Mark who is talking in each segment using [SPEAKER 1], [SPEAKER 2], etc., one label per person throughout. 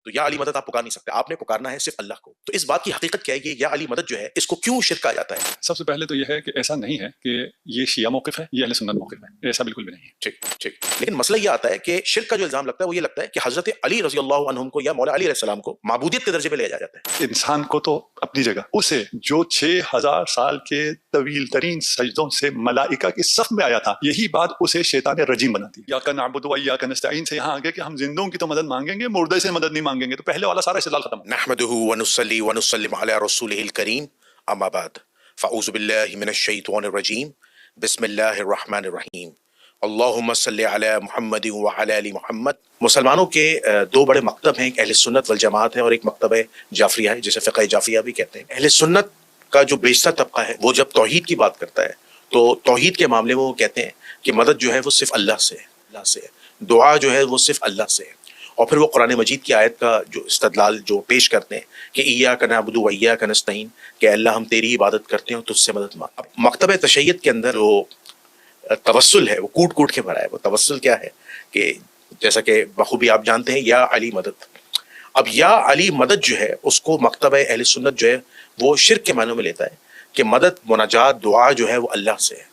[SPEAKER 1] تو یا علی مدد آپ پکار نہیں سکتے، آپ نے پکارنا ہے صرف اللہ کو. تو اس بات کی حقیقت کیا ہے کہ یا علی مدد جو ہے اس کو کیوں شرک کہا جاتا ہے؟
[SPEAKER 2] سب سے پہلے تو یہ ہے کہ ایسا نہیں ہے کہ یہ شیعہ موقف ہے، یہ اہل سنت موقف ہے، ایسا بالکل بھی نہیں ہے.
[SPEAKER 1] ٹھیک. لیکن مسئلہ یہ آتا ہے کہ شرک کا جو الزام لگتا ہے وہ یہ لگتا ہے کہ حضرت علی رضی اللہ عنہم کو یا مولا علی علیہ السلام کو معبودیت کے درجے پہ لے جایا جاتا ہے.
[SPEAKER 2] انسان کو تو اپنی جگہ، اسے جو 6000 سال کے طویل ترین سجدوں سے ملائکہ کی صف میں آیا تھا، یہی بات اسے شیطان رجیم بناتی. یا کا نعبد و یا کا نستعین سے یہاں آگے کہ ہم زندوں کی تو مدد مانگیں گے، مردے سے مدد نہیں مانگیں گے. تو پہلے والا سارا استدلال ختم.
[SPEAKER 1] نحمده ونصلي ونسلم على رسوله الكريم اما بعد فاعوذ باللہ من الشیطان الرجیم بسم اللہ الرحمن الرحیم اللہم صلی علی محمد وعلی آل محمد. مسلمانوں کے دو بڑے مکتب ہیں، ایک اہل سنت والجماعت ہے اور ایک مکتب جعفریہ ہے جسے فقہ جعفریہ بھی کہتے ہیں. اہل سنت کا جو بیشتر طبقہ ہے وہ جب توحید کی بات کرتا ہے تو توحید کے معاملے میں وہ کہتے ہیں کہ مدد جو ہے وہ صرف اللہ سے ہے، دعا جو ہے وہ صرف اللہ سے ہے. اور پھر وہ قرآن مجید کی آیت کا جو استدلال جو پیش کرتے ہیں کہ ایاک نعبد و ایاک نستعین، کہ اللہ ہم تیری عبادت کرتے ہیں اور تجھ سے مدد مانگ. اب مکتب تشیع کے اندر جو توسل ہے وہ کوٹ کوٹ کے بھرا ہے. وہ توسل کیا ہے کہ جیسا کہ بخوبی آپ جانتے ہیں یا علی مدد. اب یا علی مدد جو ہے اس کو مکتب اہل سنت جو ہے وہ شرک کے معنوں میں لیتا ہے کہ مدد مناجات دعا جو ہے وہ اللہ سے ہے.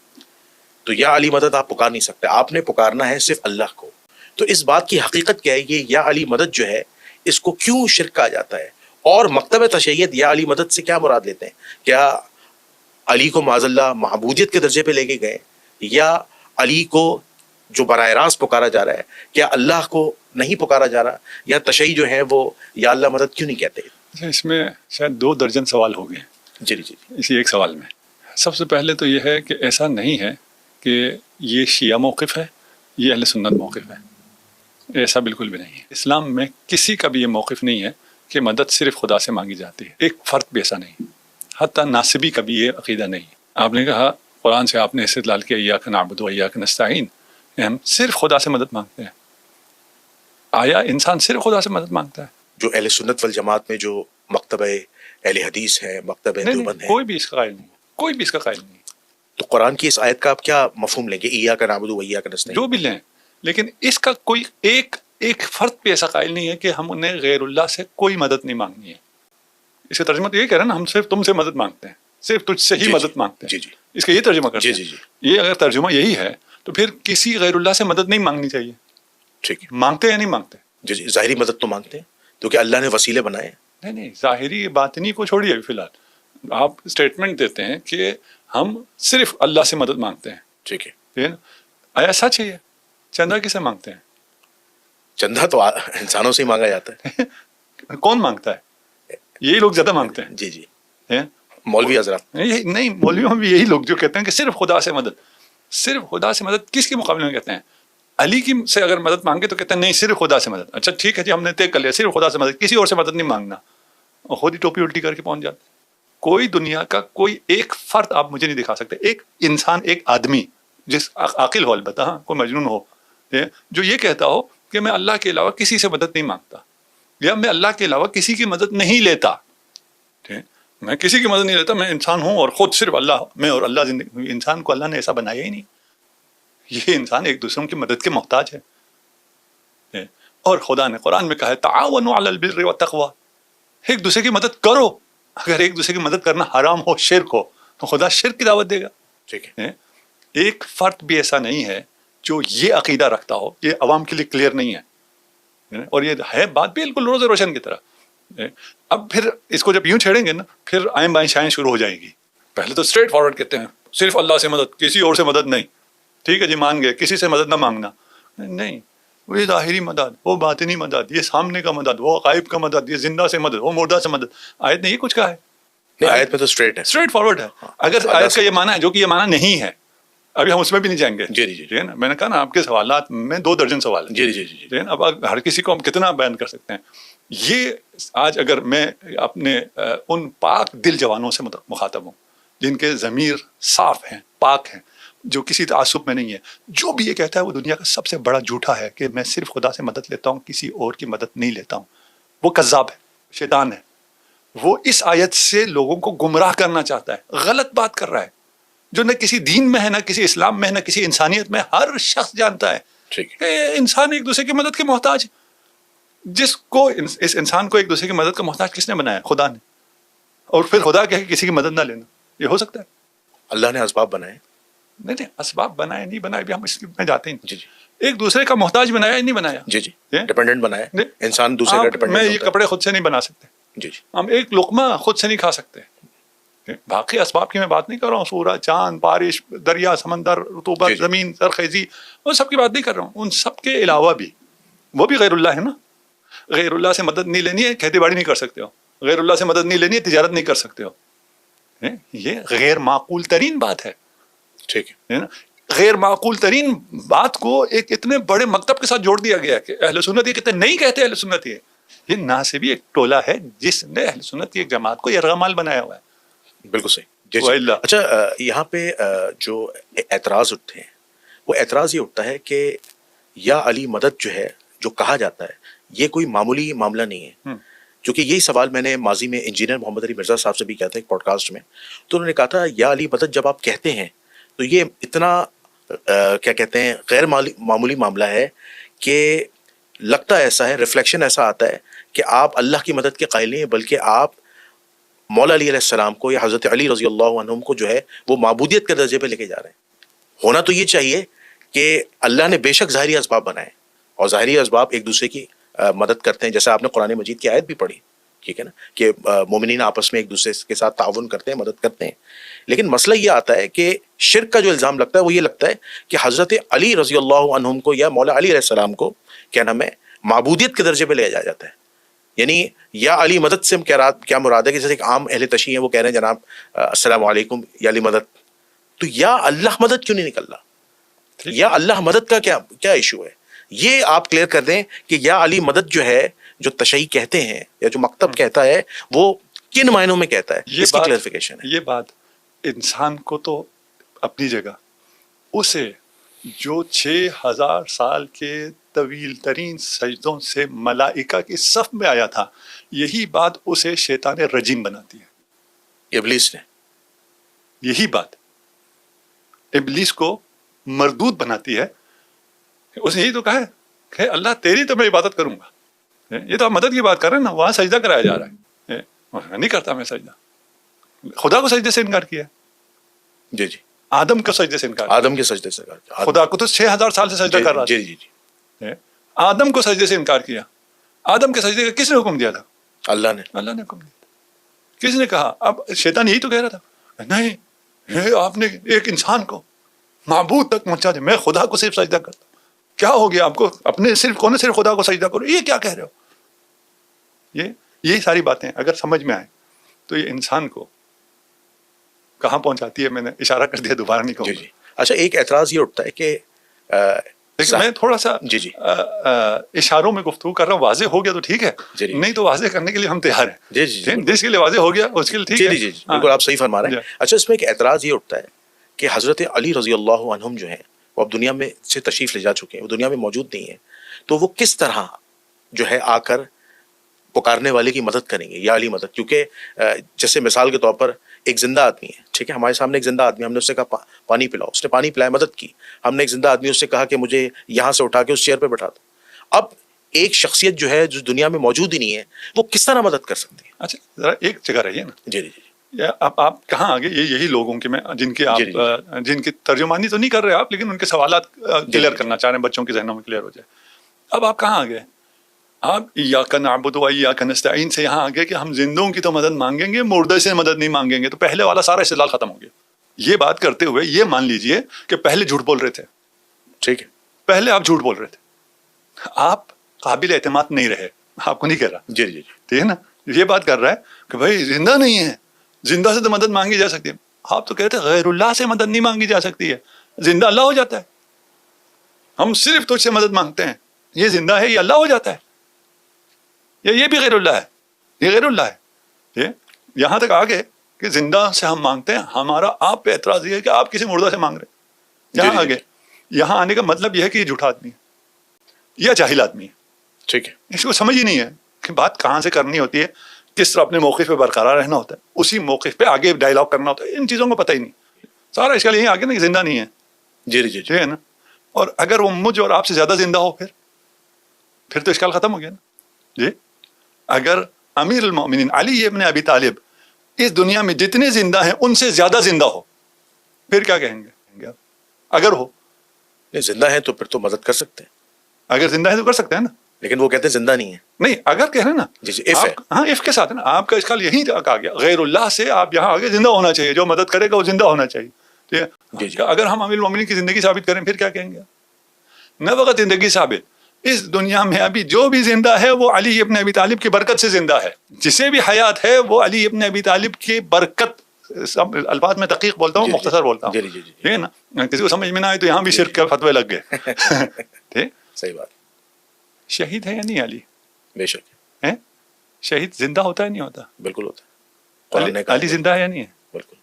[SPEAKER 1] تو یا علی مدد آپ پکار نہیں سکتے، آپ نے پکارنا ہے صرف اللہ کو. تو اس بات کی حقیقت کیا ہے یہ یا علی مدد جو ہے اس کو کیوں شرک کہا جاتا ہے؟ اور مکتب تشیع یا علی مدد سے کیا مراد لیتے ہیں؟ کیا علی کو معاذ اللہ معبودیت کے درجے پہ لے کے گئے، یا علی کو جو براہ راست پکارا جا رہا ہے کیا اللہ کو نہیں پکارا جا رہا، یا تشیع جو ہے وہ یا اللہ مدد کیوں نہیں کہتے؟
[SPEAKER 2] اس میں شاید 2 درجن سوال ہو گئے
[SPEAKER 1] جی
[SPEAKER 2] اسی ایک سوال میں. سب سے پہلے تو یہ ہے کہ ایسا نہیں ہے کہ یہ شیعہ موقف ہے، یہ اہل سنت موقف ہے، ایسا بالکل بھی نہیں ہے. اسلام میں کسی کا بھی یہ موقف نہیں ہے کہ مدد صرف خدا سے مانگی جاتی ہے. ایک فرد بھی ایسا نہیں، حتیٰ ناصبی کا بھی یہ عقیدہ نہیں. آپ نے کہا قرآن سے آپ نے استدلال کیا ایاک نعبد و ایاک نستعین، ہم صرف خدا سے مدد مانگتے ہیں. آیا انسان صرف خدا سے مدد مانگتا ہے؟
[SPEAKER 1] جو اہل سنت والجماعت میں جو مکتب اہل حدیث ہے، مکتب دیوبند ہے،
[SPEAKER 2] کوئی بھی اس کا قائل نہیں، کوئی بھی اس کا قائل نہیں.
[SPEAKER 1] تو قرآن کی اس آیت کا آپ کیا مفہوم لیں گے؟ ایاک نعبد و ایاک نستعین
[SPEAKER 2] جو بھی لیں، لیکن اس کا کوئی ایک فرد بھی ایسا قائل نہیں ہے کہ ہم انہیں غیر اللہ سے کوئی مدد نہیں مانگنی ہے. اس کا ترجمہ تو یہ کہہ رہا ہے نا، ہم صرف تم سے مدد مانگتے ہیں، صرف تجھ سے ہی مدد مانگتے ہیں.
[SPEAKER 1] جی
[SPEAKER 2] اس کا یہ ترجمہ کرتے ہیں. یہ اگر ترجمہ یہی ہے تو پھر کسی غیر اللہ سے مدد نہیں مانگنی چاہیے.
[SPEAKER 1] ٹھیک ہے،
[SPEAKER 2] مانگتے ہیں یا نہیں مانگتے؟
[SPEAKER 1] جی ظاہری مدد تو مانگتے ہیں کیونکہ اللہ نے وسیلے بنائے.
[SPEAKER 2] نہیں ظاہری باطنی کو چھوڑیے ابھی فی الحال. آپ اسٹیٹمنٹ دیتے ہیں کہ ہم صرف اللہ سے مدد مانگتے ہیں.
[SPEAKER 1] ٹھیک ہے،
[SPEAKER 2] آیا سچ ہے یہ؟ چندہ کسے مانگتے ہیں؟
[SPEAKER 1] چندہ تو انسانوں سے ہی مانگا جاتا ہے.
[SPEAKER 2] کون مانگتا ہے؟ یہی لوگ زیادہ مانگتے ہیں.
[SPEAKER 1] جی مولوی حضرات.
[SPEAKER 2] نہیں، مولویوں میں بھی یہی لوگ جو کہتے ہیں کہ صرف خدا سے مدد. صرف خدا سے مدد کس کے مقابلے میں کہتے ہیں؟ علی کی سے اگر مدد مانگے تو کہتے ہیں نہیں صرف خدا سے مدد. اچھا ٹھیک ہے جی، ہم نے طے کر لیا صرف خدا سے مدد، کسی اور سے مدد نہیں مانگنا. اور خود ہی ٹوپی الٹی کر کے پہنچ جاتے. کوئی دنیا کا کوئی ایک فرد آپ مجھے نہیں دکھا سکتے، ایک انسان، ایک آدمی جس عاقل ہو، البتہ ہاں کوئی مجنون ہو، جو یہ کہتا ہو کہ میں اللہ کے علاوہ کسی سے مدد نہیں مانگتا، یا میں اللہ کے علاوہ کسی کی مدد نہیں لیتا. میں کسی کی مدد نہیں لیتا، میں انسان ہوں اور خود صرف اللہ، میں اور اللہ زندگی. انسان کو اللہ نے ایسا بنایا ہی نہیں. یہ انسان ایک دوسروں کی مدد کے محتاج ہے. اور خدا نے قرآن میں کہا ہے تعاونوا علی البر والتقوی، ایک دوسرے کی مدد کرو. اگر ایک دوسرے کی مدد کرنا حرام ہو، شرک ہو، تو خدا شرک کی دعوت دے گا.
[SPEAKER 1] ٹھیک ہے،
[SPEAKER 2] ایک فرد بھی ایسا نہیں ہے جو یہ عقیدہ رکھتا ہو. یہ عوام کے لیے کلیئر نہیں ہے، اور یہ ہے بات بالکل روز روشن کی طرح. اب پھر اس کو جب یوں چھیڑیں گے نا، پھر آئیں بائیں شائیں شروع ہو جائیں گی. پہلے تو اسٹریٹ فارورڈ کہتے ہیں صرف اللہ سے مدد، کسی اور سے مدد نہیں. ٹھیک ہے جی، مان گئے کسی سے مدد نہ مانگنا. نہیں، وہ ظاہری مدد، وہ باطنی مدد، یہ سامنے کا مدد، وہ غائب کا مدد، یہ زندہ سے مدد، وہ مردہ سے مدد. آیت نے یہ کچھ کہا ہے؟
[SPEAKER 1] نہیں، آیت میں تو اسٹریٹ
[SPEAKER 2] فارورڈ ہے. اگر آیت کا یہ معنی ہے، جو کہ یہ معنی نہیں ہے، ابھی ہم اس میں بھی نہیں جائیں گے. جی نا، میں نے کہا نا آپ کے سوالات میں 2 درجن سوال ہیں. جی. اب ہر کسی کو ہم کتنا بیان کر سکتے ہیں. یہ آج اگر میں اپنے ان پاک دل جوانوں سے مخاطب ہوں جن کے ضمیر صاف ہیں، پاک ہیں، جو کسی تعصب میں نہیں ہے، جو بھی یہ کہتا ہے وہ دنیا کا سب سے بڑا جھوٹا ہے کہ میں صرف خدا سے مدد لیتا ہوں، کسی اور کی مدد نہیں لیتا ہوں. وہ کذاب ہے، شیطان ہے. وہ اس آیت سے لوگوں کو گمراہ کرنا چاہتا ہے، غلط بات کر رہا ہے جو نہ کسی دین میں ہے، نہ کسی اسلام میں ہے، نہ کسی انسانیت میں. ہر شخص جانتا ہے کہ انسان ایک دوسرے کی مدد کے محتاج. جس کو اس انسان کو ایک دوسرے کی مدد کا محتاج کس نے بنایا؟ خدا نے. اور پھر خدا کہے کہ کسی کی مدد نہ لینا، یہ ہو سکتا ہے؟
[SPEAKER 1] اللہ نے اسباب بنائے.
[SPEAKER 2] نہیں، اسباب بنائے نہیں بنائے بھی ہم اس میں جاتے ہیں.
[SPEAKER 1] جی جی
[SPEAKER 2] ایک دوسرے کا محتاج بنایا نہیں بنایا؟
[SPEAKER 1] جی جی ڈیپینڈنٹ بنایا. انسان دوسرے کا
[SPEAKER 2] میں
[SPEAKER 1] ڈیپینڈنٹ
[SPEAKER 2] یہ کپڑے خود سے نہیں بنا سکتے،
[SPEAKER 1] جی جی
[SPEAKER 2] ہم ایک لقمہ خود سے نہیں کھا سکتے. باقی اسباب کی میں بات نہیں کر رہا ہوں، سورج، چاند، بارش، دریا، سمندر، رطوبت،
[SPEAKER 1] جی جی.
[SPEAKER 2] زمین، سرخیزی، ان سب کی بات نہیں کر رہا ہوں. ان سب کے علاوہ بھی وہ بھی غیر اللہ ہے نا. غیر اللہ سے مدد نہیں لینی ہے، کھیتی باڑی نہیں کر سکتے ہو. غیر اللہ سے مدد نہیں لینی ہے، تجارت نہیں کر سکتے ہو. یہ غیر معقول ترین بات ہے.
[SPEAKER 1] ٹھیک
[SPEAKER 2] ہے نا. غیر معقول ترین بات کو ایک اتنے بڑے مکتب کے ساتھ جوڑ دیا گیا کہ اہل سنت یہ کہتے نہیں کہتے اہل سنت یہ ناسبی ایک ٹولہ ہے جس نے اہل سنت کی ایک جماعت کو یرغمال بنایا ہوا ہے.
[SPEAKER 1] بالکل صحیح. جی جی. اچھا یہاں پہ جو اعتراض اٹھتے ہیں وہ اعتراض یہ اٹھتا ہے کہ یا علی مدد جو ہے جو کہا جاتا ہے یہ کوئی معمولی معاملہ نہیں ہے. کیونکہ یہی سوال میں نے ماضی میں انجینئر محمد علی مرزا صاحب سے بھی کیا تھا ایک پوڈ کاسٹ میں، تو انہوں نے کہا تھا یا علی مدد جب آپ کہتے ہیں تو یہ اتنا کیا کہتے ہیں غیر معمولی معاملہ ہے کہ لگتا ایسا ہے، ریفلیکشن ایسا آتا ہے کہ آپ اللہ کی مدد کے قائل نہیں ہیں بلکہ آپ مولا علی علیہ السلام کو یا حضرت علی رضی اللہ عنہم کو جو ہے وہ معبودیت کے درجے پہ لے کے جا رہے ہیں. ہونا تو یہ چاہیے کہ اللہ نے بے شک ظاہری اسباب بنائے اور ظاہری اسباب ایک دوسرے کی مدد کرتے ہیں، جیسا آپ نے قرآن مجید کی آیت بھی پڑھی، ٹھیک ہے نا، کہ مومنین آپس میں ایک دوسرے کے ساتھ تعاون کرتے ہیں، مدد کرتے ہیں. لیکن مسئلہ یہ آتا ہے کہ شرک کا جو الزام لگتا ہے وہ یہ لگتا ہے کہ حضرت علی رضی اللہ عنہم کو یا مولا علی علیہ السلام کو کیا نام ہے معبودیت کے درجے پہ لے جایا جاتا ہے. یعنی یا علی مدد سے کیا مراد ہے کہ جیسے ایک عام اہل تشیع ہیں وہ کہہ رہے ہیں جناب السلام علیکم یا علی مدد، تو یا اللہ مدد کیوں نہیں نکل رہا؟ یا اللہ مدد کا کیا ایشو ہے؟ یہ آپ کلیئر کر دیں کہ یا علی مدد جو ہے جو تشیع کہتے ہیں یا جو مکتب کہتا ہے وہ کن معنوں میں کہتا ہے، اس کی کلیئرفیکیشن ہے.
[SPEAKER 2] یہ بات انسان کو تو اپنی جگہ، اسے جو 6000 سال کے طویل ترین سجدوں سے ملائکہ کی صف میں آیا تھا، یہی بات اسے شیطان رجیم بناتی ہے.
[SPEAKER 1] ابلیس نے
[SPEAKER 2] یہی بات ابلیس کو مردود بناتی ہے. اس نے یہی تو کہا ہے کہ اللہ تیری تو میں عبادت کروں گا. یہ تو آپ مدد کی بات کر رہے ہیں نا، وہاں سجدہ کرایا جا رہا ہے. نہیں کرتا میں سجدہ. خدا کو سجدے سے انکار کیا.
[SPEAKER 1] جی جی.
[SPEAKER 2] آدم کو سجدے سے انکار،
[SPEAKER 1] آدم کے سجدے سے انکار.
[SPEAKER 2] خدا کو تو 6000 سال سے سجدہ کر رہا تھا.
[SPEAKER 1] جی جی جی.
[SPEAKER 2] آدم کو سجدے سے انکار کیا. آدم کے سجدے کا کس نے حکم دیا تھا؟
[SPEAKER 1] اللہ نے.
[SPEAKER 2] اللہ نے حکم دیا. کس نے کہا؟ اب شیطان یہی تو کہہ رہا تھا نہیں آپ نے ایک انسان کو معبود تک پہنچا دیا، میں خدا کو صرف سجدہ کرتا ہوں. کیا ہو گیا آپ کو؟ اپنے صرف خدا کو سجدہ کرو، یہ کیا کہہ رہے ہو؟ یہ ساری باتیں اگر سمجھ میں آئیں تو یہ انسان کو کہاں پہنچاتی ہے. میں نے اشارہ کر دیا، دوبارہ نہیں کہوں.
[SPEAKER 1] جی. اچھا ایک اعتراض یہ اٹھتا ہے کہ
[SPEAKER 2] میں تھوڑا سا
[SPEAKER 1] جی جی
[SPEAKER 2] اشاروں میں گفتگو کر رہا ہوں. واضح ہو گیا تو ٹھیک ہے، نہیں تو واضح کرنے کے لیے ہم تیار ہیں.
[SPEAKER 1] جی جی.
[SPEAKER 2] جس کے لیے واضح ہو گیا اس کے لیے ٹھیک ہے.
[SPEAKER 1] جی جی بالکل آپ صحیح فرما رہے ہیں. اچھا اس میں ایک اعتراض یہ اٹھتا ہے کہ حضرت علی رضی اللہ عنہم جو ہیں وہ اب دنیا میں سے تشریف لے جا چکے ہیں، وہ دنیا میں موجود نہیں ہیں، تو وہ کس طرح جو ہے آ کر پکارنے والے کی مدد کریں گے یا علی مدد؟ کیونکہ جیسے مثال کے طور پر ایک زندہ آدمی ہے، ٹھیک ہے، ہمارے سامنے ایک زندہ آدمی، ہم نے اس سے کہا پانی پلاؤ، اس نے پانی پلایا، مدد کی. ہم نے ایک زندہ آدمی اس سے کہا کہ مجھے یہاں سے اٹھا کے اس چیئر پہ بٹھا دو. اب ایک شخصیت جو ہے جو دنیا میں موجود ہی نہیں ہے وہ کس طرح مدد کر سکتی ہے؟
[SPEAKER 2] اچھا ذرا ایک جگہ رہیے نا.
[SPEAKER 1] جی جی.
[SPEAKER 2] اب آپ کہاں آگے یہی لوگوں کے میں جن کی ترجمانی تو نہیں کر رہے آپ، لیکن ان کے سوالات کلیئر کرنا چاہ رہے ہیں، بچوں کے ذہنوں میں کلیئر ہو جائے. اب آپ کہاں آگے؟ آپ ایاک نعبد و ایاک نستعین سے یہاں آگے کہ ہم زندوں کی تو مدد مانگیں گے، مردے سے مدد نہیں مانگیں گے. تو پہلے والا سارا استدلال ختم ہو گیا. یہ بات کرتے ہوئے یہ مان لیجئے کہ پہلے جھوٹ بول رہے تھے.
[SPEAKER 1] ٹھیک ہے،
[SPEAKER 2] پہلے آپ جھوٹ بول رہے تھے، آپ قابل اعتماد نہیں رہے. آپ کو نہیں کہہ رہا.
[SPEAKER 1] جی جی.
[SPEAKER 2] ٹھیک ہے نا. یہ بات کر رہا ہے کہ بھائی زندہ نہیں ہے، زندہ سے تو مدد مانگی جا سکتی ہے. آپ تو کہتے ہیں غیر اللہ سے مدد نہیں مانگی جا سکتی ہے، زندہ اللہ ہو جاتا ہے. ہم صرف تجھ سے مدد مانگتے ہیں، یہ زندہ ہے، یہ اللہ ہو جاتا ہے. یہ بھی غیر اللہ ہے، یہ غیر اللہ ہے. یہ یہاں تک آگے کہ زندہ سے ہم مانگتے ہیں. ہمارا آپ پہ اعتراض یہ ہے کہ آپ کسی مردہ سے مانگ رہے ہیں. یہاں آگے یہاں آنے کا مطلب یہ ہے کہ یہ جھوٹا آدمی ہے یا جاہل آدمی ہے.
[SPEAKER 1] ٹھیک ہے.
[SPEAKER 2] اس کو سمجھ ہی نہیں ہے کہ بات کہاں سے کرنی ہوتی ہے، کس طرح اپنے موقف پہ برقرار رہنا ہوتا ہے، اسی موقف پہ آگے ڈائلاگ کرنا ہوتا ہے. ان چیزوں کو پتہ ہی نہیں. سارا اس کا یہی آگے نا کہ زندہ نہیں ہے.
[SPEAKER 1] جی جی
[SPEAKER 2] ٹھیک ہے نا. اور اگر وہ مجھ اور آپ سے زیادہ زندہ ہو پھر تو اشکال ختم ہو گیا نا. جی اگر امیر المومنین علی ابن ابی طالب اس دنیا میں جتنے زندہ ہیں ان سے زیادہ زندہ ہو، پھر کیا کہیں گے؟ اگر ہو،
[SPEAKER 1] نہیں زندہ ہیں تو پھر تو مدد کر سکتے ہیں،
[SPEAKER 2] اگر زندہ ہے تو کر سکتے ہیں نا.
[SPEAKER 1] لیکن وہ کہتے ہیں زندہ نہیں ہے.
[SPEAKER 2] نہیں اگر کہہ رہے ہیں نا،
[SPEAKER 1] جی جی اف ہے.
[SPEAKER 2] ہاں اف کے ساتھ ہے نا. آپ کا اشکال یہی کہا گیا غیر اللہ سے آپ یہاں آگے زندہ ہونا چاہیے، جو مدد کرے گا وہ زندہ ہونا چاہیے. ٹھیک ہے.
[SPEAKER 1] جی جی.
[SPEAKER 2] اگر ہم امیر المومنین کی زندگی ثابت کریں پھر کیا کہیں گے؟ نہ وقت زندگی ثابت، اس دنیا میں ابھی جو بھی زندہ ہے وہ علی ابن ابی طالب کی برکت سے زندہ ہے. جسے بھی حیات ہے وہ علی ابن ابی طالب کی برکت. الفاظ میں دقیق بولتا ہوں، مختصر بولتا ہوں.
[SPEAKER 1] جی جی جی.
[SPEAKER 2] ٹھیک ہے نا. کسی کو سمجھ میں نہ آئے تو یہاں بھی شرک کے فتوے لگ گئے. ٹھیک.
[SPEAKER 1] صحیح بات.
[SPEAKER 2] شہید ہے یا نہیں علی؟
[SPEAKER 1] بے شک
[SPEAKER 2] ہے. شہید زندہ ہوتا ہے نہیں ہوتا؟
[SPEAKER 1] بالکل ہوتا ہے. قرآن نے کہا
[SPEAKER 2] علی زندہ ہے یا نہیں ہے؟
[SPEAKER 1] بالکل.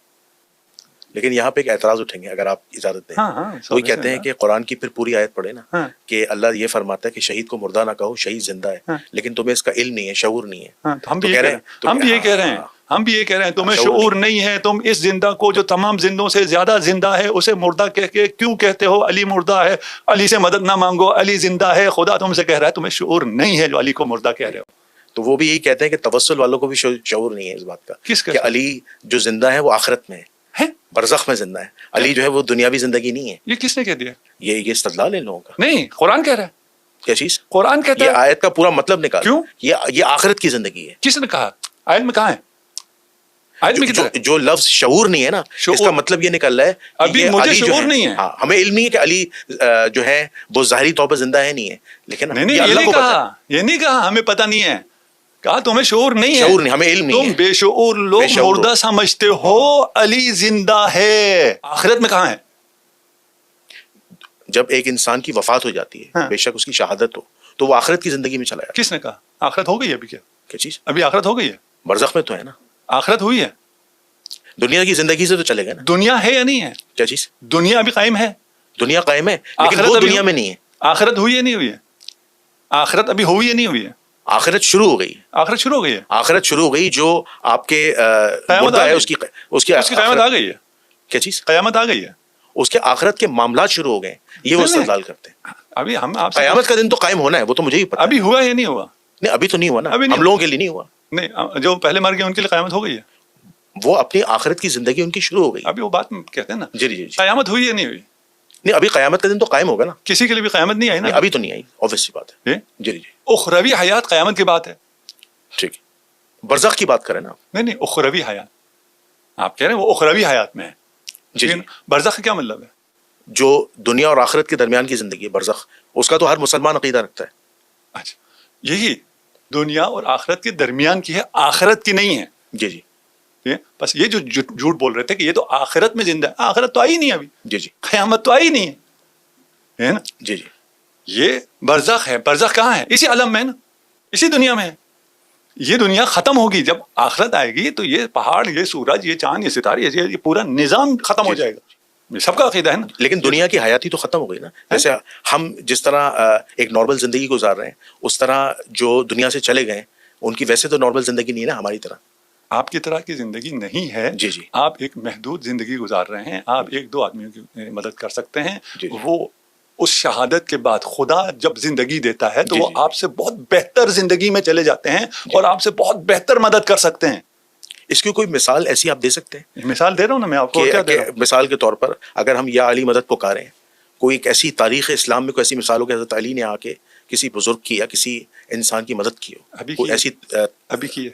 [SPEAKER 1] لیکن یہاں پہ ایک اعتراض اٹھیں گے اگر آپ اجازت دیں.
[SPEAKER 2] ہاں
[SPEAKER 1] وہی کہتے ہیں کہ قرآن کی پھر پوری آیت پڑھے نا،
[SPEAKER 2] ہاں
[SPEAKER 1] کہ اللہ یہ فرماتا ہے کہ شہید کو مردہ نہ کہو، شہید زندہ ہے،
[SPEAKER 2] ہاں.
[SPEAKER 1] لیکن تمہیں اس کا علم نہیں ہے، شعور نہیں ہے.
[SPEAKER 2] ہاں تو ہم بھی
[SPEAKER 1] تو
[SPEAKER 2] یہ
[SPEAKER 1] کہہ
[SPEAKER 2] کہہ
[SPEAKER 1] رہے
[SPEAKER 2] رہے
[SPEAKER 1] ہیں
[SPEAKER 2] ہیں، ہم بھی یہ کہہ رہے ہیں، ہم بھی یہ کہہ رہے ہیں تمہیں شعور نہیں ہے، تم اس زندہ کو جو تمام زندوں سے زیادہ زندہ ہے اسے مردہ کہہ کے کیوں کہتے ہو؟ علی مردہ ہے، علی سے مدد نہ مانگو، علی زندہ ہے. خدا تم سے کہہ رہا ہے تمہیں شعور نہیں ہے جو علی کو مردہ کہہ رہے ہو.
[SPEAKER 1] تو وہ بھی یہی کہتے ہیں کہ توسل والوں کو بھی شعور نہیں ہے اس بات کا
[SPEAKER 2] کس کا
[SPEAKER 1] کہ علی جو زندہ ہے وہ آخرت میں
[SPEAKER 2] ہے،
[SPEAKER 1] برزخ میں زندہ ہے. علی جو ہے وہ دنیاوی زندگی نہیں ہے.
[SPEAKER 2] یہ کس نے کہہ دیا؟
[SPEAKER 1] یہ استدلال ہے لوگوں کا.
[SPEAKER 2] نہیں قرآن کہہ رہا ہے.
[SPEAKER 1] کیا چیز؟
[SPEAKER 2] قرآن کہتا
[SPEAKER 1] یہ
[SPEAKER 2] ہے.
[SPEAKER 1] آیت کا پورا مطلب نکال.
[SPEAKER 2] کیوں؟
[SPEAKER 1] یہ آخرت کی زندگی ہے.
[SPEAKER 2] کس نے کہا؟ آیت میں کہاں ہے؟ آیت میں کدھر ہے؟
[SPEAKER 1] جو لفظ شعور نہیں ہے نا، اس کا مطلب یہ نکل رہا ہے کہ
[SPEAKER 2] ابھی
[SPEAKER 1] یہ
[SPEAKER 2] مجھے
[SPEAKER 1] علی جو
[SPEAKER 2] شعور نہیں ہے.
[SPEAKER 1] ہاں ہمیں علم نہیں ہے کہ علی جو ہے وہ ظاہری طور پر زندہ ہے نہیں ہے، لیکن
[SPEAKER 2] نہیں
[SPEAKER 1] یہ
[SPEAKER 2] یہ
[SPEAKER 1] اللہ
[SPEAKER 2] نہیں
[SPEAKER 1] کو پتہ ہے.
[SPEAKER 2] کہا، یہ نہیں کہا ہمیں پتہ نہیں ہے. کہا تمہیں شعور نہیں ہے،
[SPEAKER 1] شعور نہیں، ہمیں علم نہیں
[SPEAKER 2] تم
[SPEAKER 1] ہے.
[SPEAKER 2] بے شعور لوگ
[SPEAKER 1] بے شعور
[SPEAKER 2] مردہ سمجھتے ہو، علی زندہ ہے. آخرت میں کہاں ہے؟
[SPEAKER 1] جب ایک انسان کی وفات ہو جاتی ہے،
[SPEAKER 2] ہاں.
[SPEAKER 1] بے شک اس کی شہادت ہو، تو وہ آخرت کی زندگی میں چلا جاتا ہے.
[SPEAKER 2] کس نے کہا آخرت ہو گئی ہے؟ ابھی
[SPEAKER 1] کیا چیز؟
[SPEAKER 2] ابھی آخرت ہو گئی ہے؟
[SPEAKER 1] برزخ میں تو ہے نا.
[SPEAKER 2] آخرت ہوئی ہے.
[SPEAKER 1] دنیا کی زندگی سے تو چلے گا نا.
[SPEAKER 2] دنیا ہے یا نہیں ہے؟
[SPEAKER 1] کیا چیز؟
[SPEAKER 2] دنیا ابھی قائم ہے.
[SPEAKER 1] دنیا قائم ہے لیکن
[SPEAKER 2] آخرت
[SPEAKER 1] وہ
[SPEAKER 2] ابھی
[SPEAKER 1] دنیا میں نہیں ہے.
[SPEAKER 2] آخرت ہوئی یا نہیں ہوئی ہے؟ آخرت ابھی ہوئی یا نہیں ہوئی ہے؟
[SPEAKER 1] آخرت شروع ہو گئی.
[SPEAKER 2] آخرت شروع ہو گئی ہے.
[SPEAKER 1] آخرت شروع ہو گئی. جو آپ کے
[SPEAKER 2] قیامت
[SPEAKER 1] مردہ
[SPEAKER 2] آ
[SPEAKER 1] ہے
[SPEAKER 2] گئی.
[SPEAKER 1] اس کی
[SPEAKER 2] اس کی قیامت آ گئی ہے.
[SPEAKER 1] کیا چیز؟
[SPEAKER 2] قیامت آ گئی ہے.
[SPEAKER 1] اس کے آخرت کے معاملات شروع ہو گئے. یہ وہ استدلال کرتے ہیں.
[SPEAKER 2] ابھی ہم آپ سے
[SPEAKER 1] قیامت کا دن تو قائم ہونا ہے، وہ تو مجھے ہی پتا.
[SPEAKER 2] ابھی ہوا یا نہیں ہوا؟
[SPEAKER 1] نہیں ابھی تو نہیں ہوا نا.
[SPEAKER 2] ابھی نہیں
[SPEAKER 1] ہم لوگوں کے لیے نہیں ہوا.
[SPEAKER 2] نہیں جو پہلے مر گئے ان کے لیے قیامت ہو گئی ہے.
[SPEAKER 1] وہ اپنی آخرت کی زندگی ان کی شروع ہو گئی.
[SPEAKER 2] ابھی وہ بات کہتے ہیں نا.
[SPEAKER 1] جی جی جی.
[SPEAKER 2] قیامت ہوئی یا نہیں ہوئی؟
[SPEAKER 1] نہیں ابھی قیامت کا دن تو قائم ہوگا نا.
[SPEAKER 2] کسی کے لیے بھی قیامت نہیں آئی نا.
[SPEAKER 1] ابھی تو نہیں آئی، obvious سی بات ہے. جی جی.
[SPEAKER 2] اخروی حیات قیامت کی بات ہے.
[SPEAKER 1] ٹھیک ہے. برزخ کی بات کریں نا آپ.
[SPEAKER 2] نہیں اخروی حیات آپ کہہ رہے ہیں وہ اخروی حیات میں ہے.
[SPEAKER 1] جی جی.
[SPEAKER 2] برزخ کا کیا مطلب ہے؟
[SPEAKER 1] جو دنیا اور آخرت کے درمیان کی زندگی ہے برزخ، اس کا تو ہر مسلمان عقیدہ رکھتا ہے.
[SPEAKER 2] اچھا یہی دنیا اور آخرت کے درمیان کی ہے، آخرت کی نہیں ہے.
[SPEAKER 1] جی جی.
[SPEAKER 2] بس یہ جو جھوٹ بول رہے تھے کہ یہ تو آخرت میں زندہ ہے، آخرت تو آئی نہیں ابھی.
[SPEAKER 1] جی جی.
[SPEAKER 2] قیامت تو آئی نہیں ہے نا.
[SPEAKER 1] جی جی.
[SPEAKER 2] یہ برزخ ہے. برزخ کہاں ہے؟ اسی عالم میں ہے نا، اسی دنیا میں ہے. یہ دنیا ختم ہوگی، جب آخرت آئے گی تو یہ پہاڑ، یہ سورج، یہ چاند، یہ ستارے، یہ پورا نظام ختم ہو جائے گا. یہ سب کا عقیدہ ہے نا.
[SPEAKER 1] لیکن دنیا کی حیاتی تو ختم ہو گئی نا. جیسے ہم جس طرح ایک نارمل زندگی گزار رہے ہیں، اس طرح جو دنیا سے چلے گئے ان کی ویسے تو نارمل زندگی نہیں ہے نا ہماری طرح.
[SPEAKER 2] آپ کی طرح کی زندگی نہیں ہے.
[SPEAKER 1] جی جی.
[SPEAKER 2] آپ ایک محدود زندگی گزار رہے ہیں. آپ ایک دو آدمیوں کی مدد کر سکتے ہیں.
[SPEAKER 1] جی جی.
[SPEAKER 2] وہ اس شہادت کے بعد خدا جب زندگی دیتا ہے تو
[SPEAKER 1] جی
[SPEAKER 2] وہ
[SPEAKER 1] جی.
[SPEAKER 2] آپ سے بہت بہتر زندگی میں چلے جاتے ہیں اور آپ سے بہت بہتر مدد کر سکتے ہیں.
[SPEAKER 1] اس کی کوئی مثال ایسی آپ دے سکتے ہیں؟
[SPEAKER 2] مثال دے رہا ہوں نا میں آپ کو. کیا دے رہا ہوں؟
[SPEAKER 1] مثال کے طور پر اگر ہم یا علی مدد پکاریں، کوئی ایک ایسی تاریخ اسلام میں کوئی ایسی مثال ہو کہ حضرت علی نے آ کے کسی بزرگ کی یا کسی انسان کی مدد کی ہو. کوئی ایسی
[SPEAKER 2] ابھی کی ہے.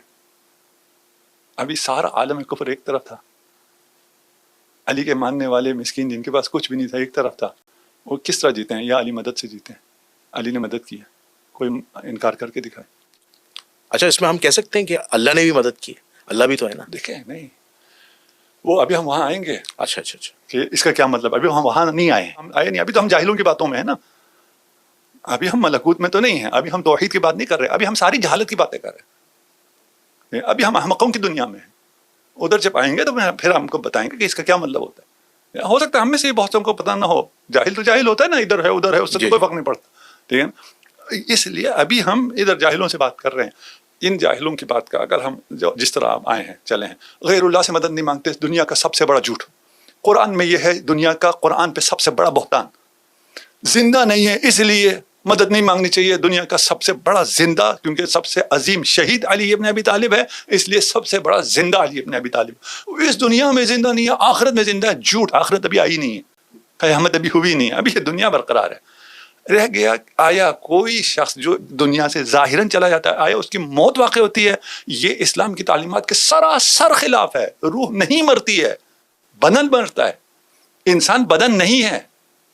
[SPEAKER 2] ابھی سارا عالم کفر ایک طرف تھا، علی کے ماننے والے مسکین جن کے پاس کچھ بھی نہیں تھا ایک طرف تھا. وہ کس طرح جیتے ہیں؟ یا علی مدد سے جیتے ہیں. علی نے مدد کی ہے. کوئی انکار کر کے دکھائے.
[SPEAKER 1] اچھا اس میں ہم کہہ سکتے ہیں کہ اللہ نے بھی مدد کی ہے؟ اللہ بھی تو ہے نا.
[SPEAKER 2] دیکھیں نہیں، وہ ابھی ہم وہاں آئیں گے.
[SPEAKER 1] اچھا اچھا اچھا.
[SPEAKER 2] کہ اس کا کیا مطلب؟ ابھی ہم وہاں نہیں آئے. ہم آئے نہیں. ابھی تو ہم جاہلوں کی باتوں میں ہیں نا. ابھی ہم ملکوت میں تو نہیں ہیں. ابھی ہم توحید کی بات نہیں کر رہے. ابھی ہم ساری جہالت کی باتیں کر رہے ہیں. ابھی ہم احمقوں کی دنیا میں ہیں. ادھر جب آئیں گے تو پھر ہم کو بتائیں گے کہ اس کا کیا مطلب ہوتا ہے. ہو سکتا ہے ہم میں سے بہت سب کو پتہ نہ ہو. جاہل تو جاہل ہوتا ہے نا، ادھر ہے ادھر ہے، اس سے کوئی فرق نہیں پڑتا. ٹھیک ہے نا. اس لیے ابھی ہم ادھر جاہلوں سے بات کر رہے ہیں. ان جاہلوں کی بات کا اگر ہم جس طرح آپ آئے ہیں چلے ہیں، غیر اللہ سے مدد نہیں مانگتے، دنیا کا سب سے بڑا جھوٹ. قرآن میں یہ ہے دنیا کا، قرآن پہ سب سے بڑا بہتان. زندہ نہیں ہے اس لیے مدد نہیں مانگنی چاہیے. دنیا کا سب سے بڑا زندہ، کیونکہ سب سے عظیم شہید علی ابن ابی طالب ہے، اس لیے سب سے بڑا زندہ علی ابن ابی طالب. اس دنیا میں زندہ نہیں ہے، آخرت میں زندہ ہے. جھوٹ، آخرت ابھی آئی نہیں ہے، قیامت ابھی ہوئی نہیں ہے، ابھی یہ دنیا برقرار ہے. رہ گیا آیا کوئی شخص جو دنیا سے ظاہراً چلا جاتا ہے، آیا اس کی موت واقع ہوتی ہے؟ یہ اسلام کی تعلیمات کے سراسر خلاف ہے. روح نہیں مرتی ہے، بدن مرتا ہے. انسان بدن نہیں ہے،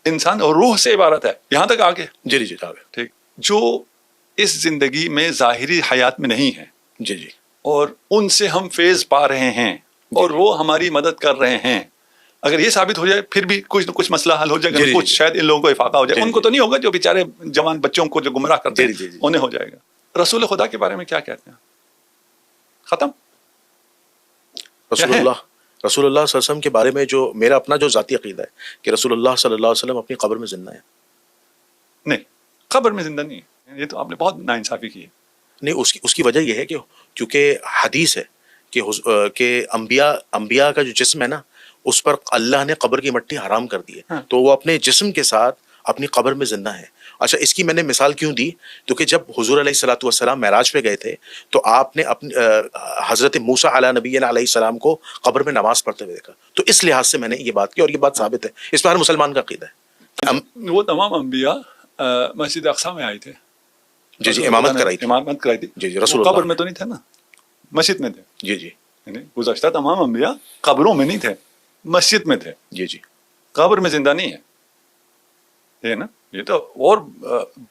[SPEAKER 2] انسان اور روح سے عبارت ہے. یہاں تک آگے
[SPEAKER 1] جی جی آگے
[SPEAKER 2] ٹھیک. جو اس زندگی میں ظاہری حیات میں نہیں ہے،
[SPEAKER 1] جی جی،
[SPEAKER 2] اور ان سے ہم فیض پا رہے ہیں اور وہ ہماری مدد کر رہے ہیں. اگر یہ ثابت ہو جائے پھر بھی کچھ نہ کچھ مسئلہ حل ہو جائے گا. کچھ شاید ان لوگوں کو افاقہ ہو جائے. ان کو تو نہیں ہوگا، جو بیچارے جوان بچوں کو جو گمراہ کرتے ہیں انہیں ہو جائے گا. رسول خدا کے بارے میں کیا کہتے ہیں؟ ختم.
[SPEAKER 1] رسول اللہ صلی اللہ علیہ وسلم کے بارے میں جو میرا اپنا جو ذاتی عقیدہ ہے کہ رسول اللہ صلی اللہ علیہ وسلم اپنی قبر میں زندہ ہے.
[SPEAKER 2] نہیں، قبر میں زندہ نہیں ہے. یہ تو آپ نے بہت ناانصافی کی ہے.
[SPEAKER 1] نہیں، اس کی وجہ یہ ہے کہ کیونکہ حدیث ہے کہ انبیاء کا جو جسم ہے نا، اس پر اللہ نے قبر کی مٹی حرام کر دی ہے، تو وہ اپنے جسم کے ساتھ اپنی قبر میں زندہ ہے. اچھا، اس کی میں نے مثال کیوں دی؟ کیونکہ جب حضور علیہ الصلوۃ والسلام معراج پہ گئے تھے تو آپ نے اپنے حضرت موسیٰ علیہ نبینا علیہ السلام کو قبر میں نماز پڑھتے ہوئے دیکھا. تو اس لحاظ سے میں نے یہ بات کی، اور یہ بات ثابت ہے، اس پر ہر مسلمان کا عقیدہ ہے.
[SPEAKER 2] وہ تمام انبیاء مسجد اقصی میں آئے تھے.
[SPEAKER 1] جی جی، امامت کرائی تھی. جی جی، رسول
[SPEAKER 2] قبر میں تو نہیں تھے نا، مسجد میں تھے.
[SPEAKER 1] جی جی،
[SPEAKER 2] گزشتہ تمام انبیاء قبروں میں نہیں تھے، مسجد میں تھے.
[SPEAKER 1] جی جی،
[SPEAKER 2] قبر میں زندہ نہیں ہے نا. یہ تو اور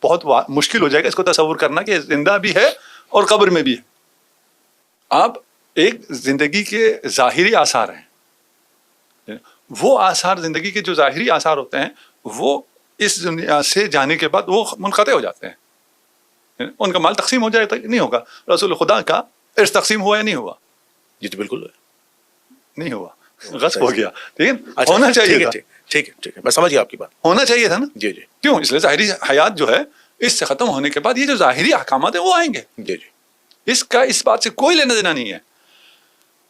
[SPEAKER 2] بہت مشکل ہو جائے گا اس کو تصور کرنا کہ زندہ بھی ہے اور قبر میں بھی ہے. آپ ایک زندگی کے ظاہری آثار ہیں، وہ آثار زندگی کے جو ظاہری آثار ہوتے ہیں وہ اس دنیا سے جانے کے بعد وہ منقطع ہو جاتے ہیں. ان کا مال تقسیم ہو جائے تو نہیں ہوگا. رسول خدا کا ارث تقسیم ہوا یا نہیں ہوا؟
[SPEAKER 1] جی تو بالکل
[SPEAKER 2] نہیں ہوا، غصب ہو گیا. ٹھیک ہے، ہونا چاہیے تھا.
[SPEAKER 1] ٹھیک ہے، میں سمجھ گیا آپ کی بات.
[SPEAKER 2] ہونا چاہیے تھا نا.
[SPEAKER 1] جی جی.
[SPEAKER 2] کیوں؟ اس لیے ظاہری حیات جو ہے اس سے ختم ہونے کے بعد یہ جو ظاہری احکامات ہیں وہ آئیں گے.
[SPEAKER 1] جی جی.
[SPEAKER 2] اس کا اس بات سے کوئی لینا دینا نہیں ہے.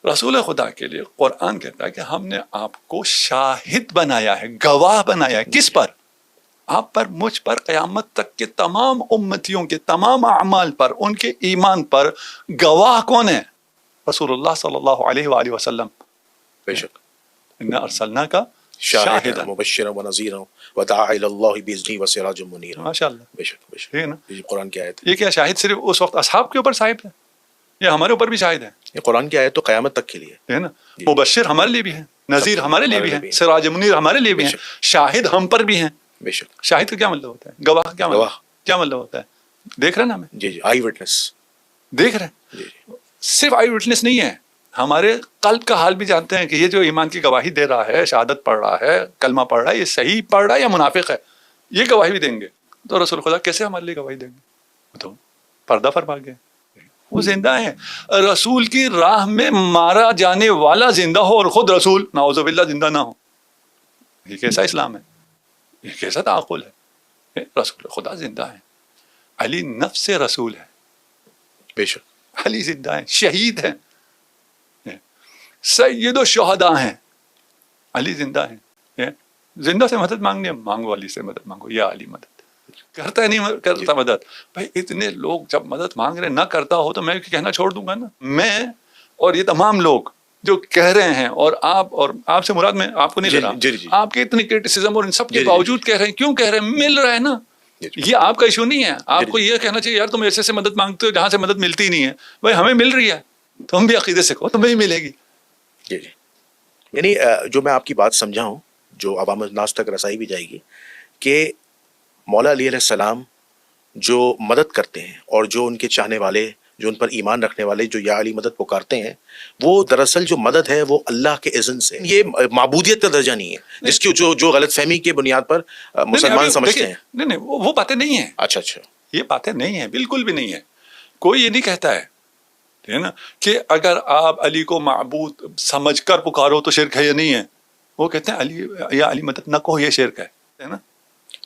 [SPEAKER 2] رسول خدا کے لیے قرآن کہتا ہے کہ ہم نے آپ کو شاہد بنایا ہے، گواہ بنایا ہے. کس پر؟ آپ پر، مجھ پر، قیامت تک کے تمام امتیوں کے تمام اعمال پر، ان کے ایمان پر گواہ کون ہے؟ رسول اللہ صلی اللہ علیہ وآلہ وسلم.
[SPEAKER 1] بے شک.
[SPEAKER 2] انا ارسلناک
[SPEAKER 1] شاہدا مبشرا ونذیرا وداعیا الی اللہ باذنہ وسراجا منیرا.
[SPEAKER 2] ماشاءاللہ.
[SPEAKER 1] بے شک بے شک.
[SPEAKER 2] ٹھیک ہے نا.
[SPEAKER 1] یہ قرآن کی آیت ہے.
[SPEAKER 2] یہ کیا شاہد صرف اس وقت اصحاب کے اوپر صاحب ہے؟ یہ ہمارے اوپر بھی شاہد ہے.
[SPEAKER 1] یہ قرآن کی آیت تو قیامت تک کے لیے
[SPEAKER 2] ہے نا. مبشر ہمارے لیے بھی ہے، نذیر ہمارے لیے بھی ہے، سراج منیر ہمارے لیے بھی ہے، شاہد ہم پر بھی ہیں.
[SPEAKER 1] بے شک.
[SPEAKER 2] شاہد کا کیا مطلب ہوتا ہے؟ گواہ کا کیا مطلب ہوتا ہے؟ دیکھ رہے ہیں نا ہمیں.
[SPEAKER 1] جی جی، آئی وٹنس.
[SPEAKER 2] دیکھ رہے ہیں.
[SPEAKER 1] جی جی.
[SPEAKER 2] صرف آئی وٹنس نہیں ہے، ہمارے قلب کا حال بھی جانتے ہیں کہ یہ جو ایمان کی گواہی دے رہا ہے، شہادت پڑھ رہا ہے، کلمہ پڑھ رہا ہے، یہ صحیح پڑھ رہا ہے یا منافق ہے، یہ گواہی بھی دیں گے. تو رسول خدا کیسے ہمارے لیے گواہی دیں گے؟ تو پردہ فرما گئے. وہ زندہ ہیں. رسول کی راہ میں مارا جانے والا زندہ ہو اور خود رسول نعوذ باللہ زندہ نہ ہو، یہ کیسا اسلام ہے؟ یہ کیسا تعقل ہے؟ رسول خدا زندہ ہے. علی نفس رسول ہے.
[SPEAKER 1] بے شک.
[SPEAKER 2] علی زندہ ہیں، شہید ہیں، سید و شہداء ہیں. علی زندہ ہیں. زندہ سے مدد مانگنی ہے، مانگو علی سے مدد مانگو. یا علی مدد کرتا ہے، نہیں کرتا مدد. بھائی اتنے لوگ جب مدد مانگ رہے، نہ کرتا ہو تو میں کہنا چھوڑ دوں گا نا. میں اور یہ تمام لوگ جو کہہ رہے ہیں، اور آپ سے مراد میں آپ کو نہیں لے رہا، آپ کے اتنی کرٹیسزم اور ان سب کے باوجود کہہ رہے ہیں. کیوں کہہ رہے ہیں؟ مل رہا ہے نا. یہ آپ کا ایشو نہیں ہے. آپ کو یہ کہنا چاہیے یار تم ایسے سے مدد مانگتے ہو جہاں سے مدد ملتی ہی نہیں ہے. بھائی ہمیں مل رہی ہے، تم بھی عقیدے سے کہو تمہیں بھی ملے گی.
[SPEAKER 1] جی جی. یعنی جو میں آپ کی بات سمجھا ہوں، جو عوام الناس تک رسائی بھی جائے گی، کہ مولا علی علیہ السلام جو مدد کرتے ہیں اور جو ان کے چاہنے والے، جو ان پر ایمان رکھنے والے جو یا علی مدد پکارتے ہیں، وہ دراصل جو مدد ہے وہ اللہ کے اذن سے. یہ معبودیت کا درجہ نہیں ہے جس کی جو غلط فہمی کے بنیاد پر مسلمان سمجھتے ہیں.
[SPEAKER 2] نہیں، وہ باتیں نہیں ہیں.
[SPEAKER 1] اچھا اچھا.
[SPEAKER 2] یہ باتیں نہیں ہیں، بالکل بھی نہیں ہے. کوئی یہ نہیں کہتا ہے نا کہ اگر آپ علی کو معبود سمجھ کر پکارو تو شرک ہے یا نہیں ہے. وہ کہتے ہیں علی یا علی مدد نہ کہو، یہ شرک ہے نا.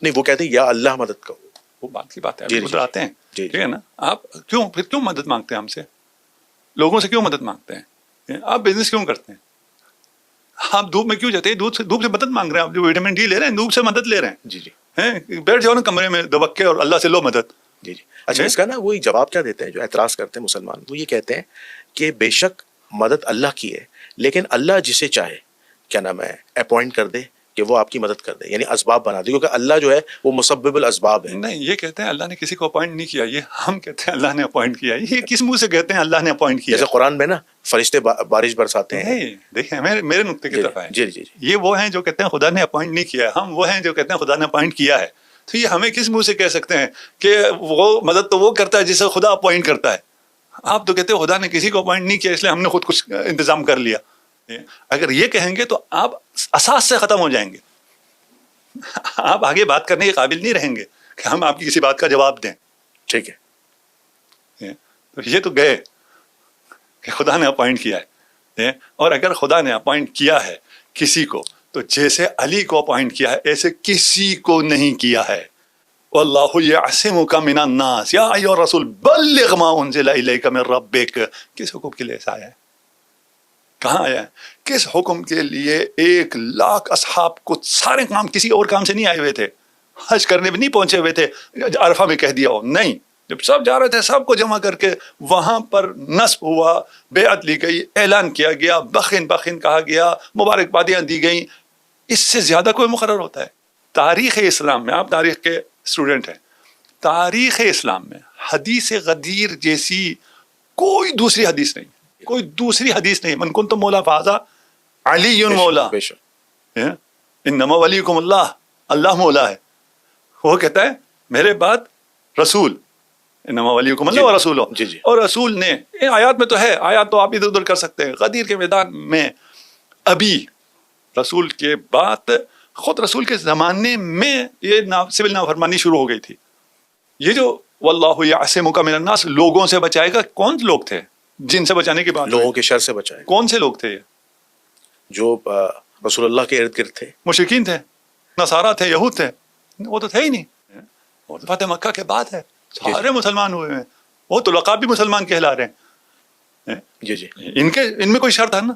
[SPEAKER 1] نہیں، وہ کہتے ہیں یا اللہ مدد کہو.
[SPEAKER 2] وہ بات کی بات ہے. ادھر آتے ہیں. ٹھیک ہے نا. آپ کیوں مدد مانگتے ہیں ہم سے؟ لوگوں سے کیوں مدد مانگتے ہیں؟ آپ بزنس کیوں کرتے ہیں؟ آپ دھوپ میں کیوں جاتے ہیں؟ دھوپ سے مدد مانگ رہے ہیں. آپ جو وٹامن ڈی لے رہے ہیں دھوپ سے مدد لے رہے ہیں.
[SPEAKER 1] جی جی.
[SPEAKER 2] بیٹھ جاؤ نا کمرے میں دبک کے اور اللہ سے لو مدد.
[SPEAKER 1] جی جی. اچھا اس کا نا وہی جواب کیا دیتے ہیں جو اعتراض کرتے ہیں مسلمان؟ وہ یہ کہتے ہیں کہ بے شک مدد اللہ کی ہے، لیکن اللہ جسے چاہے کیا نام ہے اپوائنٹ کر دے کہ وہ آپ کی مدد کر دے، یعنی اسباب بنا دے، کیونکہ اللہ جو ہے وہ مسبب الاسباب ہے.
[SPEAKER 2] نہیں، یہ کہتے ہیں اللہ نے کسی کو اپوائنٹ نہیں کیا، یہ ہم کہتے ہیں اللہ نے اپوائنٹ کیا. یہ کس منہ سے کہتے ہیں اللہ نے اپوائنٹ کیا؟
[SPEAKER 1] جیسے قرآن میں نا فرشتے بارش برساتے ہیں.
[SPEAKER 2] نہیں دیکھیں میرے نقطے کی طرف آئیں.
[SPEAKER 1] جی جی جی.
[SPEAKER 2] یہ وہ ہیں جو کہتے ہیں خدا نے اپوائنٹ نہیں کیا ہے، ہم وہ ہیں جو کہتے ہیں خدا نے اپوائنٹ کیا ہے. تو یہ ہمیں کس منہ سے کہہ سکتے ہیں کہ وہ مدد تو وہ کرتا ہے جسے خدا اپوائنٹ کرتا ہے. آپ تو کہتے ہیں خدا نے کسی کو اپوائنٹ نہیں کیا اس لیے ہم نے خود کچھ انتظام کر لیا. اگر یہ کہیں گے تو آپ اساس سے ختم ہو جائیں گے، آپ آگے بات کرنے کے قابل نہیں رہیں گے کہ ہم آپ کی کسی بات کا جواب دیں.
[SPEAKER 1] ٹھیک ہے.
[SPEAKER 2] تو یہ تو گئے کہ خدا نے اپوائنٹ کیا ہے. اور اگر خدا نے اپوائنٹ کیا ہے کسی کو تو جیسے علی کو اپوائنٹ کیا ہے ایسے کسی کو نہیں کیا ہے. واللہ یعصمک من الناس یا ایھا الرسول بلغ ما انزل الیک من ربک. کس حکم کے لیے ایسا آیا ہے؟ کہاں آیا ہے؟ کس حکم کے لیے 1,00,000 اصحاب کو سارے کام کسی اور کام سے نہیں آئے ہوئے تھے، حج کرنے بھی نہیں پہنچے ہوئے تھے عرفہ میں کہہ دیا ہو. نہیں، جب سب جا رہے تھے سب کو جمع کر کے وہاں پر نصب ہوا، بیعت لی گئی، اعلان کیا گیا، بخن بخن کہا گیا، مبارکبادیاں دی گئیں. اس سے زیادہ کوئی مقرر ہوتا ہے؟ تاریخ اسلام میں، آپ تاریخ کے اسٹوڈنٹ ہیں، تاریخ اسلام میں حدیث غدیر جیسی کوئی دوسری حدیث نہیں، کوئی دوسری حدیث نہیں. من کنتم مولا فہذا علی مولا، انما ولیکم اللہ، اللہ مولا ہے. وہ کہتا ہے میرے بعد رسول، انما ولیکم اللہ و رسول. اور رسول نے آیات میں تو ہے، آیات تو آپ ادھر ادھر کر سکتے ہیں. غدیر کے میدان میں ابھی رسول کے بعد خود رسول کے زمانے میں یہ سول نافرمانی شروع ہو گئی تھی. یہ جو واللہ یعصمک من الناس لوگوں سے بچائے گا، کون لوگ تھے جن سے بچانے کی بات؟
[SPEAKER 1] لوگوں کے شر سے بچائے.
[SPEAKER 2] کون سے لوگ تھے یہ؟
[SPEAKER 1] جو رسول اللہ کے ارد گرد تھے.
[SPEAKER 2] مشرکین تھے، نصارہ تھے، یہود تھے. وہ تو تھے ہی نہیں. وہ تو فتح مکہ کے بعد ہے، سارے مسلمان ہوئے ہیں. وہ تو لقب بھی مسلمان کہلا رہے ہیں.
[SPEAKER 1] جی جی.
[SPEAKER 2] ان میں کوئی شر تھا نا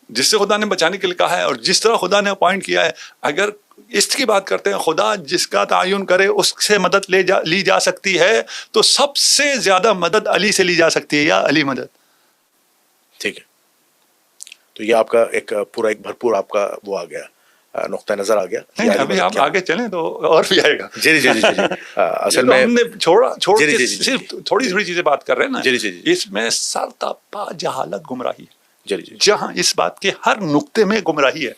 [SPEAKER 2] جس سے خدا نے بچانے کے لیے کہا ہے، اور جس طرح خدا نے اپوائنٹ کیا ہے. اگر اس کی بات کرتے ہیں خدا جس کا تعین کرے اس سے مدد لی جا سکتی ہے، تو سب سے زیادہ مدد علی سے لی جا سکتی ہے، یا علی مدد.
[SPEAKER 1] ٹھیک ہے. تو یہ آپ کا ایک پورا ایک بھرپور آپ کا وہ آ گیا، نقطہ نظر آ گیا.
[SPEAKER 2] ابھی آپ آگے چلیں تو اور بھی آئے گا.
[SPEAKER 1] جی جی جی. اصل میں
[SPEAKER 2] ہم نے چھوڑ کے صرف تھوڑی تھوڑی چیزیں بات کر رہے ہیں نا.
[SPEAKER 1] جی جی.
[SPEAKER 2] اس میں سر تاپا جہالت گمراہی ہے.
[SPEAKER 1] جی جی.
[SPEAKER 2] جہاں اس بات کے ہر نقطے میں گمراہی ہے،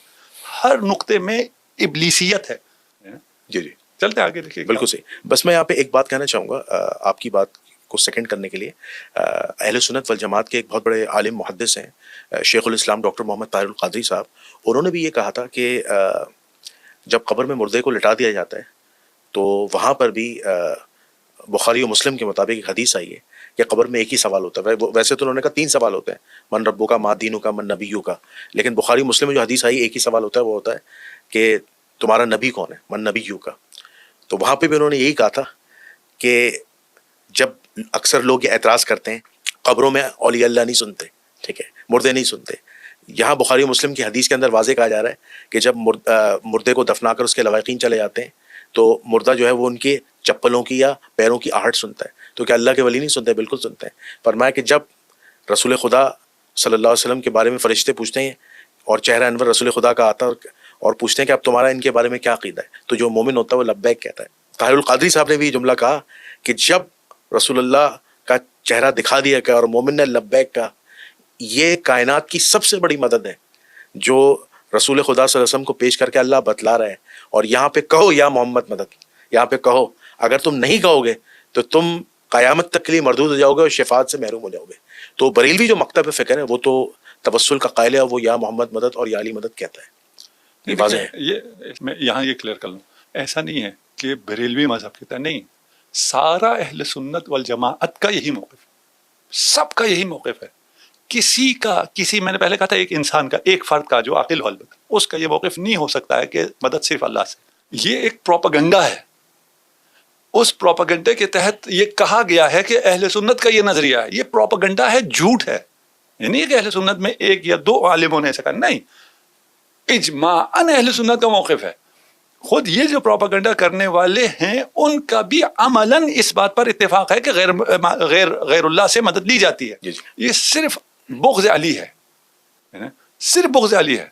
[SPEAKER 2] ہر نقطے میں ابلیسیت ہے.
[SPEAKER 1] جی جی.
[SPEAKER 2] چلتے آگے دیکھیے.
[SPEAKER 1] بالکل صحیح. بس میں یہاں پہ ایک بات کہنا چاہوں گا آپ کی بات کو سیکنڈ کرنے کے لیے. اہل سنت والجماعت کے ایک بہت بڑے عالم محدث ہیں شیخ الاسلام ڈاکٹر محمد طاہر القادری صاحب. انہوں نے بھی یہ کہا تھا کہ جب قبر میں مردے کو لٹا دیا جاتا ہے تو وہاں پر بھی بخاری و مسلم کے مطابق ایک حدیث آئی ہے کہ قبر میں ایک ہی سوال ہوتا ہے. ویسے تو انہوں نے کہا 3 سوال ہوتے ہیں، من ربو کا، ما دینو کا، من نبیو کا. لیکن بخاری مسلم میں جو حدیث آئی ایک ہی سوال ہوتا ہے، وہ ہوتا ہے کہ تمہارا نبی کون ہے، من نبیو کا. تو وہاں پہ بھی انہوں نے یہی کہا تھا کہ جب اکثر لوگ یہ اعتراض کرتے ہیں قبروں میں اولیاء اللہ نہیں سنتے، ٹھیک ہے، مردے نہیں سنتے. یہاں بخاری و مسلم کی حدیث کے اندر واضح کہا جا رہا ہے کہ جب مردے کو دفنا کر اس کے لواحقین چلے جاتے ہیں تو مردہ جو ہے وہ ان کے چپلوں کی یا پیروں کی آہٹ سنتا ہے. تو کیا اللہ کے ولی نہیں سنتے؟ بالکل سنتے ہیں. فرمایا کہ جب رسول خدا صلی اللہ علیہ وسلم کے بارے میں فرشتے پوچھتے ہیں اور چہرہ انور رسول خدا کا آتا ہے اور پوچھتے ہیں کہ اب تمہارا ان کے بارے میں کیا عقیدہ ہے، تو جو مومن ہوتا ہے وہ لبیک کہتا ہے. طاہر القادری صاحب نے بھی یہ جملہ کہا کہ جب رسول اللہ کا چہرہ دکھا دیا گیا اور مومن نے لبیک کہا، یہ کائنات کی سب سے بڑی مدد ہے جو رسول خدا صلی اللہ علیہ وسلم کو پیش کر کے اللہ بتلا رہا ہے. اور یہاں پہ کہو یا محمد مدد، یہاں پہ کہو. اگر تم نہیں کہو گے تو تم قیامت تک کے لیے مردود ہو جاؤ گے اور شفاعت سے محروم ہو جاؤ گے. تو بریلوی جو مکتب فکر ہے وہ تو توسل کا قائل ہے، وہ یا محمد مدد اور یا علی مدد کہتا ہے. یہ واضح ہے.
[SPEAKER 2] یہ میں یہاں یہ کلیئر کر لوں، ایسا نہیں ہے کہ بریلوی مذہب کہتا ہے، نہیں، سارا اہل سنت والجماعت کا یہی موقف ہے، سب کا یہی موقف ہے. کسی میں نے پہلے کہا تھا ایک انسان کا، ایک فرد کا جو عاقل ہو اس کا یہ موقف نہیں ہو سکتا ہے کہ مدد صرف اللہ سے. یہ ایک پروپیگنڈا ہے. اس پروپیگنڈے کے تحت یہ کہا گیا ہے کہ اہل سنت کا یہ نظریہ ہے. یہ پروپیگنڈا ہے، جھوٹ ہے. یہ نہیں کہ اہل سنت میں 1 یا 2 عالموں نے ایسا کہا، نہیں، اجماعاً اہل سنت کا موقف ہے. خود یہ جو پروپیگنڈا کرنے والے ہیں ان کا بھی عملاً اس بات پر اتفاق ہے کہ غیر اللہ سے مدد لی جاتی ہے. یہ صرف بغض علی ہے، صرف بغض علی ہے.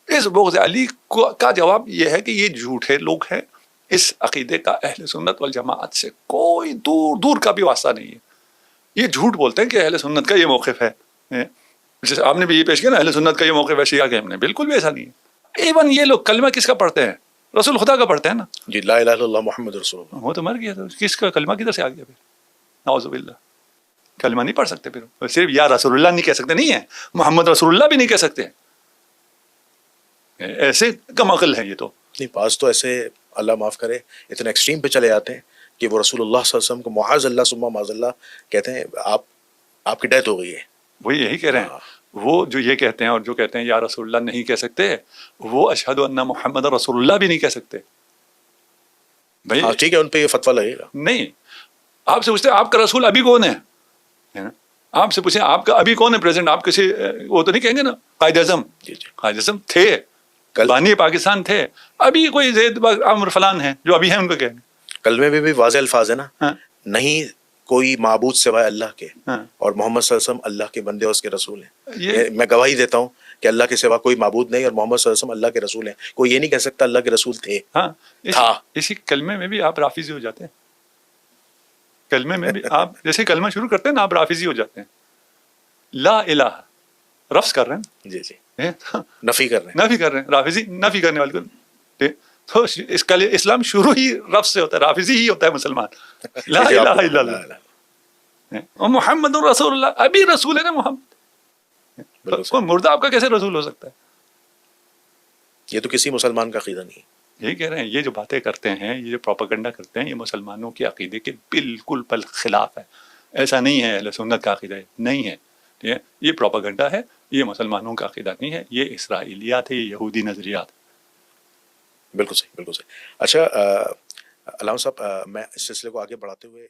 [SPEAKER 2] اس بغض علی کا جواب یہ ہے کہ یہ جھوٹے لوگ ہیں. اس عقیدے کا اہل سنت والجماعت سے کوئی دور دور کا بھی واسطہ نہیں ہے. یہ جھوٹ بولتے ہیں کہ اہل سنت کا یہ موقف ہے. جیسے آپ نے بھی یہ پیش کیا نا، اہل سنت کا یہ موقف ہے شیعہ کے، ہم نے بالکل بھی ایسا نہیں ہے. ایون یہ لوگ کلمہ کس کا پڑھتے ہیں؟ رسول خدا کا پڑھتے ہیں نا
[SPEAKER 1] جی، لا الہ الا اللہ محمد رسول اللہ.
[SPEAKER 2] وہ تو مر گیا تھا، کس کا کلمہ کدھر سے آ گیا پھر؟ نعوذ باللہ. کلمہ نہیں پڑھ سکتے پھر، صرف یا رسول اللہ نہیں کہہ سکتے، نہیں ہے محمد رسول اللہ بھی نہیں کہہ سکتے. ایسے کم عقل ہے یہ تو.
[SPEAKER 1] نہیں، بعض تو ایسے اللہ معاف کرے اتنے ایکسٹریم پہ چلے جاتے ہیں کہ وہ رسول اللہ صلی اللہ علیہ وسلم کو معاذ اللہ ثم معاذ اللہ کہتے ہیں آپ کی ڈیتھ ہو گئی ہے.
[SPEAKER 2] وہی یہی کہہ رہے ہیں. وہ جو یہ کہتے ہیں اور جو کہتے ہیں یا رسول اللہ نہیں کہہ سکتے، وہ اشہد ان محمد رسول اللہ بھی نہیں کہہ سکتے. بھائی
[SPEAKER 1] ٹھیک ہے، ان پہ یہ فتویٰ لگے گا.
[SPEAKER 2] نہیں، آپ سے پوچھتے آپ کا رسول ابھی کون ہے؟ آپ سے پوچھیں آپ کا ابھی کون ہے پریزیڈنٹ، آپ کسی وہ تو نہیں کہیں گے نا قائد اعظم. قائد اعظم تھے، بانی پاکستان تھے، ابھی کوئی زید عمر فلان ہے جو ابھی ہیں، ان کو کہیں گے.
[SPEAKER 1] کلمے میں بھی واضح الفاظ ہے نا، نہیں کوئی معبود سوائے اللہ کے، اور محمد صلی اللہ علیہ وسلم اللہ کے بندے اور اس کے رسول ہیں. میں گواہی دیتا ہوں کہ اللہ کے سوا کوئی معبود نہیں اور محمد صلی اللہ علیہ وسلم اللہ کے رسول ہیں. کوئی یہ نہیں کہہ سکتا اللہ کے رسول تھے.
[SPEAKER 2] تھا. اسی کلمے میں بھی آپ رافضی ہو جاتے ہیں. کلمے میں بھی آپ جیسے کلمہ شروع کرتے ہیں نا، آپ رافضی ہو جاتے ہیں. لا الہ رفض کر رہے ہیں،
[SPEAKER 1] جی جی، نفی کر رہے ہیں،
[SPEAKER 2] نفی کر رہے ہیں. رافضی نفی کرنے والے کو تو اس کا اسلام شروع ہی رفض سے ہوتا ہے. رافضی ہی ہوتا ہے مسلمان. لا الہ الا اللہ اور محمد رسول اللہ. ابھی رسول ہے نا محمد. کوئی مردہ آپ کا کیسے رسول ہو سکتا ہے؟
[SPEAKER 1] یہ تو کسی مسلمان کا عقیدہ نہیں.
[SPEAKER 2] یہی کہہ رہے ہیں، یہ جو باتیں کرتے ہیں، یہ جو پروپیگنڈا کرتے ہیں، یہ مسلمانوں کے عقیدے کے بالکل خلاف ہے. ایسا نہیں ہے اہل سنت کا عقیدہ نہیں ہے. یہ پروپیگنڈا ہے، یہ مسلمانوں کا عقیدہ نہیں ہے، یہ اسرائیلیات ہے، یہ یہودی نظریات.
[SPEAKER 1] بالکل صحیح، بالکل صحیح. اچھا علامہ صاحب، میں اس سلسلے کو آگے بڑھاتے ہوئے